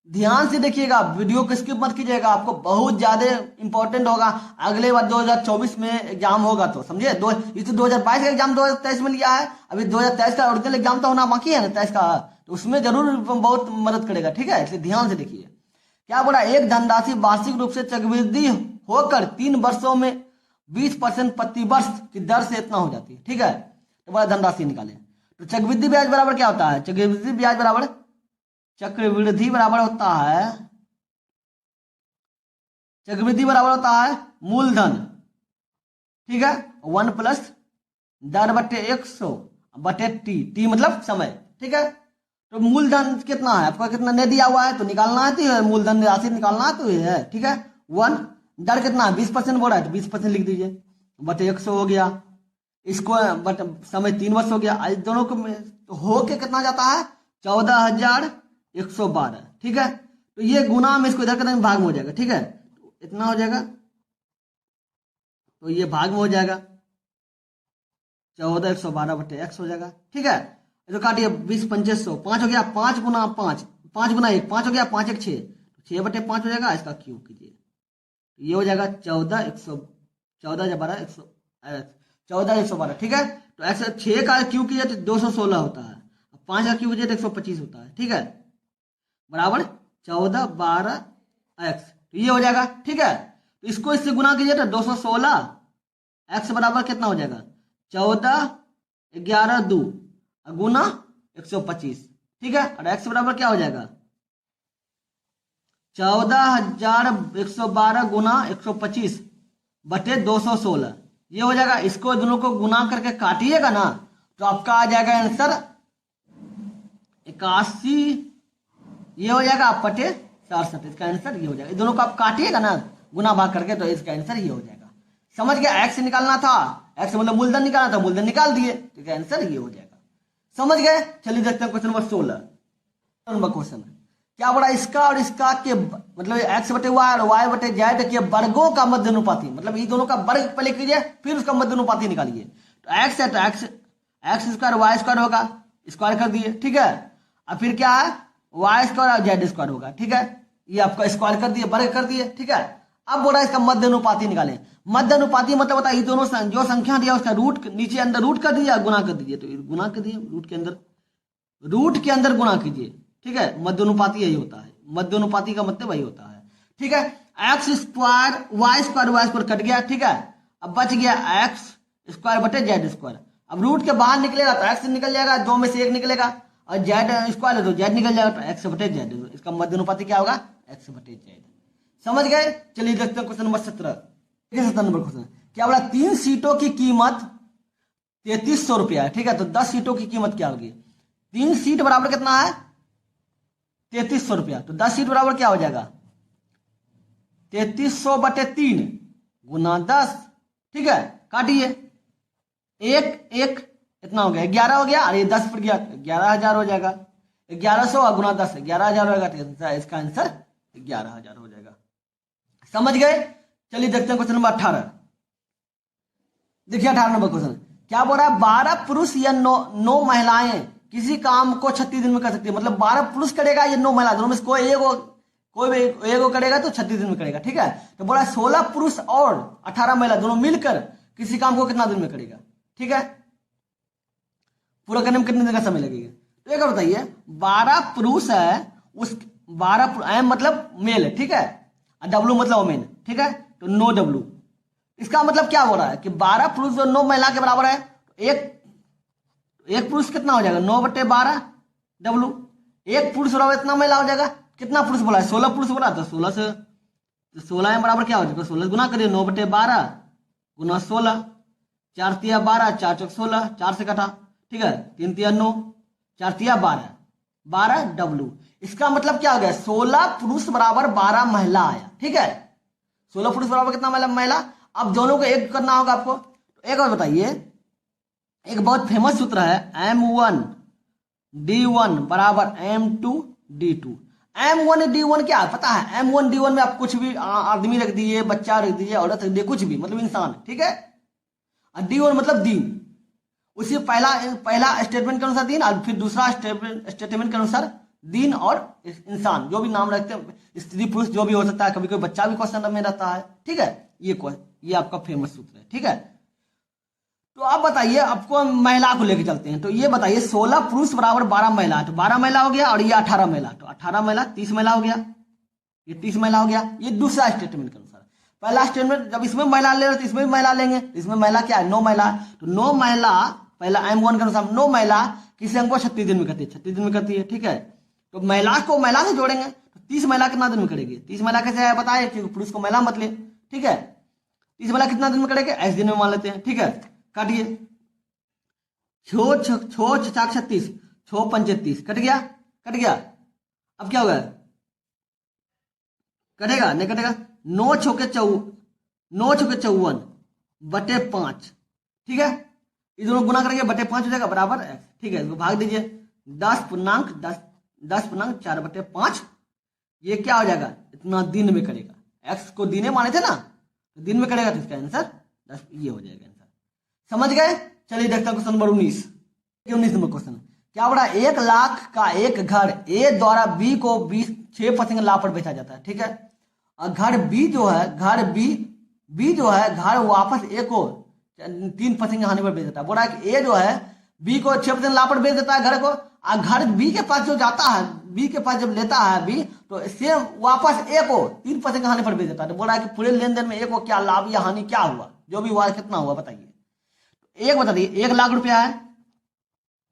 ध्यान से देखिएगा, वीडियो को स्किप मत कीजिएगा, आपको बहुत ज्यादा इंपॉर्टेंट होगा। अगले बार 2024 में एग्जाम होगा तो समझिए, इस 2022 का एग्जाम 2023 में लिया है, अभी 2023 का ओरिजिनल एग्जाम तो होना बाकी है ना 23 का, तो उसमें जरूर बहुत मदद करेगा, ठीक है। इसलिए ध्यान से देखिए क्या बोला, एक धनराशि वार्षिक रूप से चक्रवृद्धि होकर 3 वर्षों में 20% प्रति वर्ष की दर से इतना हो जाती है, ठीक है। तो बड़ा धनराशि निकाले, तो चक्रवृद्धि ब्याज बराबर क्या होता है, चक्रवृद्धि ब्याज बराबर मूलधन, ठीक है, 1 प्लस दर बटे 100 बटे टी मतलब समय, ठीक है। तो मूलधन कितना है आपका, कितना नहीं दिया हुआ है तो निकालना है, तो मूलधन राशि निकालना है तो ये है, ठीक है। 1 दर कितना है 20% बोला है तो 20% लिख दीजिए, बटे 100 हो गया, इसको बट समय 3 वर्ष हो गया, दोनों को तो हो के कितना जाता है 14,112, ठीक है। तो ये गुना में इसको इधर करने में भाग में हो जाएगा, ठीक है, तो इतना हो जाएगा, तो ये भाग में हो जाएगा 14,112 बटे x हो जाएगा, ठीक है। तो काटिए 20 पंचे 100, 5 हो गया, 5 गुना 5, 5 गुना 1, 5 हो गया, 5 1 6, 6 बटे 5 हो जाएगा, इसका क्यूब कीजिए, ये हो जाएगा 14,112, ठीक है। तो ऐसे 6 का क्यूब कीजिए तो 216 होता है, 5 का क्यूब कीजिए तो 125 होता है, ठीक है, बराबर 14 12 x, तो ये हो जाएगा, ठीक है। तो इसको इससे गुना कीजिए तो 216 x बराबर कितना हो जाएगा 14 11 2 गुना 125, ठीक है। और x बराबर क्या हो जाएगा 14,112 गुना 125 बटे 216, ये हो जाएगा। इसको दोनों को गुना करके काटिएगा ना तो आपका आ जाएगा आंसर 81, ये हो जाएगा आप बटे 67, इसका आंसर ये हो जाएगा। दोनों को आप काटिएगा ना गुना भाग करके तो इसका आंसर ये हो जाएगा। समझ गया, एक्स निकालना था, एक्स मतलब मूलधन निकालना था, मूलधन निकाल दिए, तो इसका आंसर ये हो जाएगा। समझ गए। चलिए देखते हैं क्वेश्चन नंबर 16 नंबर क्वेश्चन, क्या बोला, इसका और इसका के मतलब एक्स बटे वाई और वाई बटे जेड के वर्गों का मध्य अनुपाती, मतलब ये दोनों का वर्ग पहले कीजिए फिर उसका मध्य अनुपाती निकालिए। तो एक्स है तो एक्स स्क्वायर वाई स्क्वायर होगा, स्क्वायर कर दिए, ठीक है। और फिर क्या है वाई स्क्वायर और जेड स्क्वायर होगा, ठीक है, ये आपका स्क्वायर कर दिए, वर्ग कर दिए, ठीक है। अब बोला इसका मध्य अनुपाती निकालें। मध्य अनुपाती मतलब होता है ये दोनों जो संख्या दिया उसका रूट नीचे अंदर रूट कर दिया, गुना कर दीजिए, तो गुना कर दिए रूट के अंदर गुना कीजिए, ठीक है। मध्य अनुपाती यही होता है, मध्य अनुपाती का मतलब वही होता है, ठीक है। X square Y square cut गया, ठीक है। अब बच गया एक्स स्क्वायर बटे जेड स्क्वायर। अब रूट के बाहर निकलेगा तो एक्स निकल जाएगा, 2 में से 1 निकलेगा, और जेड स्क्वायर है तो जेड निकल जाएगा, तो एक्स बटे जेड, इसका मध्य अनुपाती क्या होगा एक्स बटे जेड। समझ गए। चलिए देखते हैं क्वेश्चन नंबर 17 नंबर क्वेश्चन, क्या बोला, 3 सीटों की कीमत 3300 रुपया है, ठीक है। तो 10 सीटों की कीमत क्या होगी, 3 सीट बराबर कितना है 3300 रुपया, तो 10 सीट बराबर क्या हो जाएगा 3300 बटे 3 गुना 10, ठीक है। काटिए, एक एक इतना हो गया 11 हो गया, और ये 10 पर गया 11,000 हो जाएगा, 1100 गुना 10 11,000 होगा, तो इसका आंसर 11,000 हो जाएगा। समझ गए। चलिए देखते हैं क्वेश्चन नंबर 18। देखिए 18 नंबर क्वेश्चन, क्या बोल रहा है, 12 पुरुष या 9 महिलाएं किसी काम को 36 दिन में कर सकती है, मतलब 12 पुरुष करेगा या 9 महिला, दोनों में से कोई एगो करेगा तो 36 दिन में करेगा, ठीक है। तो बोला 16 पुरुष और 18 महिला दोनों मिलकर किसी काम को कितना दिन में करेगा, ठीक है, पूरा करने में कितने दिन का समय लगेगा। तो एक बताइए, 12 पुरुष है, उस 12 एम मतलब मेल, ठीक है, और डब्ल्यू मतलब वोमेन, ठीक है, तो 9 डब्ल्यू। इसका मतलब क्या हो रहा है कि 12 पुरुष जो 9 महिला के बराबर है, एक पुरुष कितना हो जाएगा 9/12 W। एक पुरुष बराबर इतना महिला हो जाएगा। कितना पुरुष बोला है 16 पुरुष बोला, तो 16 से 16 में बराबर क्या हो जाएगा 16 गुना करिए 9/12 गुना 16, 4 तिया 12, 4 चौक 16, 4 से कटा, ठीक है 3 तिया 9, 4 तिया 12, 12 W। इसका मतलब क्या हो गया 16 पुरुष बराबर 12 महिला आया, ठीक है 16 पुरुष बराबर कितना महिला। अब दोनों को एक करना होगा आपको। एक और बताइए, एक बहुत फेमस सूत्र है M1D1 बराबर M2D2। M1D1 क्या है पता है? M1D1 में आप कुछ भी आदमी रख दीजिए, बच्चा रख दीजिए, औरत रख दीजिए, कुछ भी मतलब इंसान, ठीक है। और D1 मतलब दिन। उसी पहला स्टेटमेंट के अनुसार दिन और फिर दूसरा स्टेटमेंट के अनुसार दिन और इंसान, जो भी नाम रखते हैं, स्त्री पुरुष जो भी हो सकता है, कभी कोई बच्चा भी क्वेश्चन में रहता है, ठीक है। ये आपका फेमस सूत्र है, ठीक है। तो आप बताइए, आपको महिला को लेके चलते हैं। तो ये बताइए 16 पुरुष बराबर 12 महिला, तो 12 महिला हो गया और ये 18 महिला, तो 18 महिला 30 महिला हो गया, ये 30 महिला हो गया। ये दूसरा स्टेटमेंट के अनुसार। पहला स्टेटमेंट जब इसमें महिला ले रहे तो इसमें भी महिला लेंगे, तो इसमें महिला क्या है 9 महिला, तो 9 महिला पहला M1 के अनुसार 9 महिला किसी अंक को 36 दिन में करती है, 36 दिन में करती है, ठीक है। तो महिला को महिला से जोड़ेंगे तो 30 महिला कितना दिन में करेगी, 30 महिला कैसे है बताए, क्योंकि पुरुष को महिला मत ले, ठीक है। 30 महिला कितना दिन में करेंगे, ऐसे दिन में मान लेते हैं, ठीक है। काटिए, 6 चाक 36, 6 पंच 30, कट गया, कट गया। अब क्या होगा, कटेगा नहीं कटेगा, 9 छोके 54 बटे 5, ठीक है। ये दोनों गुना करेंगे बटे 5 हो जाएगा बराबर x, ठीक है। इसको भाग दीजिए 10.4 बटे 5, ये क्या हो जाएगा इतना दिन में करेगा। x को दिने माने थे ना, तो दिन में करेगा, तो इसका आंसर 10 ये हो जाएगा आंसर। समझ गए? चलिए देखते हैं क्वेश्चन नंबर 19 नंबर क्वेश्चन। क्या बड़ा 1 लाख का एक घर ए द्वारा बी को 6% लाभ पर बेचा जाता है, ठीक है। और घर बी जो है, घर वापस ए को 3% हानि पर बेच देता है। बोला है कि ए जो है बी को 6% लाभ पर बेच देता है घर को, और घर बी के पास जो जाता है, बी के पास जब लेता है बी, तो सेम वापस ए को 3% हानि पर बेच देता है। तो बोला है कि पूरे लेन देन में ए को क्या लाभ या हानि क्या हुआ, जो भी हुआ कितना हुआ बताइए। एक बता दिए 1 लाख रुपया है,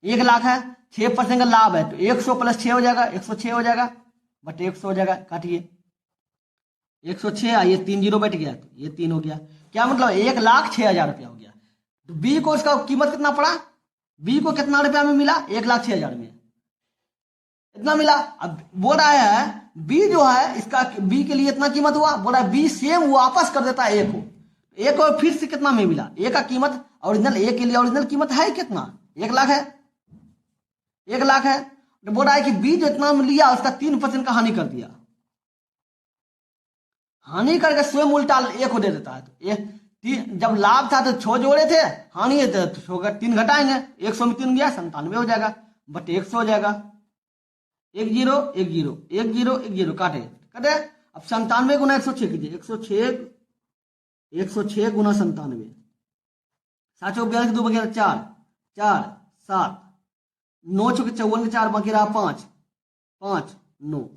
1 लाख है, 6% का लाभ है, तो 100 + 6 हो जाएगा, 106 हो जाएगा बटे 100 हो जाएगा। काटिए 106, ये 3 जीरो बैठ गया, तो ये 3 हो गया। क्या मतलब 1,06,000 रुपया हो गया। तो बी को इसका कीमत कितना पड़ा, बी को कितना रुपया में मिला, 1,06,000 में इतना मिला। अब बोल रहा है बी जो है इसका, बी के लिए इतना कीमत हुआ, बोल रहा है बी सेम वापस कर देता है ए को फिर से कितना में मिला, ए का कीमत ओरिजिनल, ए के लिए ओरिजिनल कीमत है कितना 1 लाख है, 1 लाख है। तो बोल रहा है कि बी जो इतना लिया उसका 3% का हानि कर दिया, हानि करके स्वयं उल्टा ए को दे देता है। तो जब लाभ था तो 6 जोड़े थे, हानि है तो 3 घटाएंगे, 100 में 3 गया 97 हो जाएगा बटे 100 हो जाएगा। 1 0 1 0 1 0 1 0 काटे कटे। अब 97 गुना 106 कीजिए, 106 गुना 97, 7 चौक 42 2 बगैर 4 4 7, 9 चौक 54 के 4 बाकी रहा 5 5 9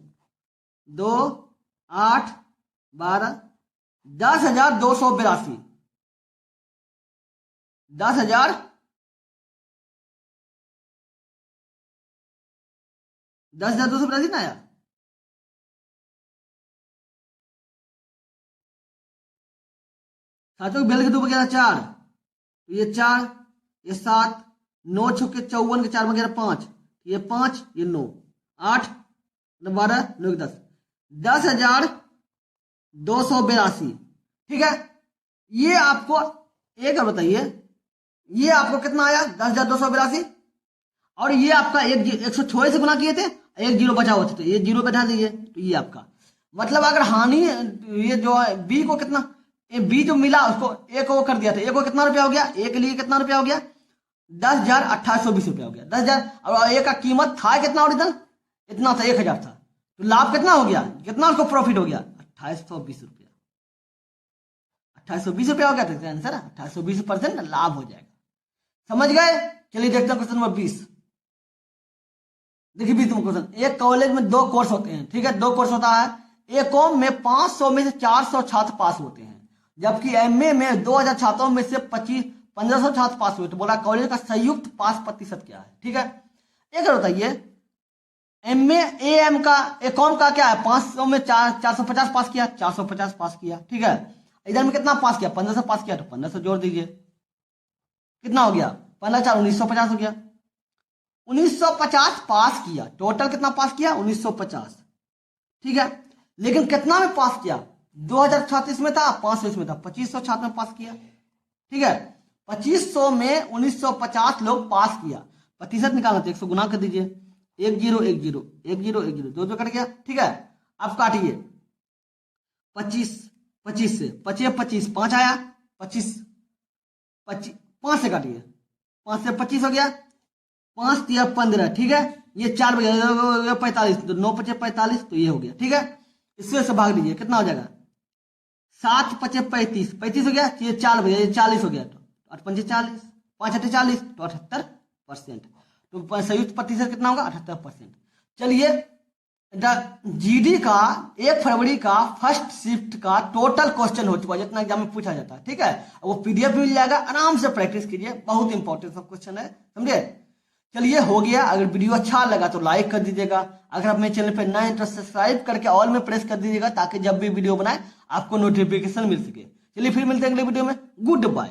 2 8 12, 10,282, 10,000 10,282 ना आया। सातों बेल के 2 बगैर 4, तो ये 4, ये 7, 9 छक्के 54 के 4 बगैर 5, ये 5, ये 9, 8 12 9 10, 10,282, ठीक है। ये आपको एक और बताइए, ये आपको कितना आया 10,282, और ये आपका 106 से गुना किए थे, 1 जीरो बचा हुआ था, तो ये जीरो बैठा दीजिए, तो ये आपका मतलब अगर हानि, ये जो है बी को कितना, बी जो मिला उसको ए को कर दिया था, ए को कितना रुपया हो गया, ए के लिए कितना रुपया हो गया 10,2820 रुपया हो गया, 10,000। और ए का कीमत था कितना ओरिजिनल, इतना था 1,000 था, तो लाभ कितना हो गया, कितना उसको प्रॉफिट हो गया 2820 रुपया, 2820 रुपया हो गया। तो आंसर 2820% लाभ हो जाएगा। समझ गए? चलिए देखते हैं क्वेश्चन नंबर 20। देखिए 20 क्वेश्चन। एक कॉलेज में 2 कोर्स होते हैं, ठीक है, 2 कोर्स होता है। एक कॉम में 500 में से 400 छात्र पास होते हैं, जबकि एमए में 2000 छात्रों में से 1500 छात्र पास हुए, तो बोला कॉलेज का संयुक्त पास प्रतिशत क्या है। ठीक है, एक और बताइए एमए एएम का एकॉम का क्या है, 500 में 450 पास किया, 450 पास किया। ठीक है, इधर में कितना पास किया, 1500 पास किया, तो 1500 जोड़ दीजिए, कितना हो गया, 15 4 1950 हो गया। 1950 पास किया, टोटल कितना पास किया, 1950। ठीक है, लेकिन कितना में पास किया, 2000 छात्र इसमें था, 500 इसमें था, 2500 छात्र में पास किया। ठीक है, 2500 में 1950 लोग पास किया, प्रतिशत निकालना तो 100 गुना कर दीजिए, 1 0 1 0 1 0 1 0 दो कट गया। ठीक है, अब काटिए 25 25 से 25 25 5 आया, 25 25 5 से काटिए, 5 से 25 हो गया, 5 3 15। ठीक है, ये 4 बजे 45, तो 9 5 45, तो ये हो गया। ठीक है, इसमें से भाग दीजिए, कितना हो जाएगा, 7 5 35 35 हो गया, ये 4 बजे 40 हो गया, तो 8 5 40, 5 8 40, तो 78%। तो संयुक्त प्रतिशत कितना होगा, 78%। चलिए जीडी का 1 फरवरी का फर्स्ट शिफ्ट का टोटल क्वेश्चन हो चुका है, जितना एग्जाम में पूछा जाता है। ठीक है, वो पीडीएफ मिल जाएगा, आराम से प्रैक्टिस कीजिए, बहुत इंपॉर्टेंट सब क्वेश्चन है, समझे। चलिए हो गया, अगर वीडियो अच्छा लगा तो लाइक कर दीजिएगा, अगर आप मेरे चैनल पर नए हैं तो सब्सक्राइब करके ऑल में प्रेस कर दीजिएगा, ताकि जब भी वीडियो बनाए आपको नोटिफिकेशन मिल सके। चलिए फिर मिलते हैं अगले वीडियो में, गुड बाय।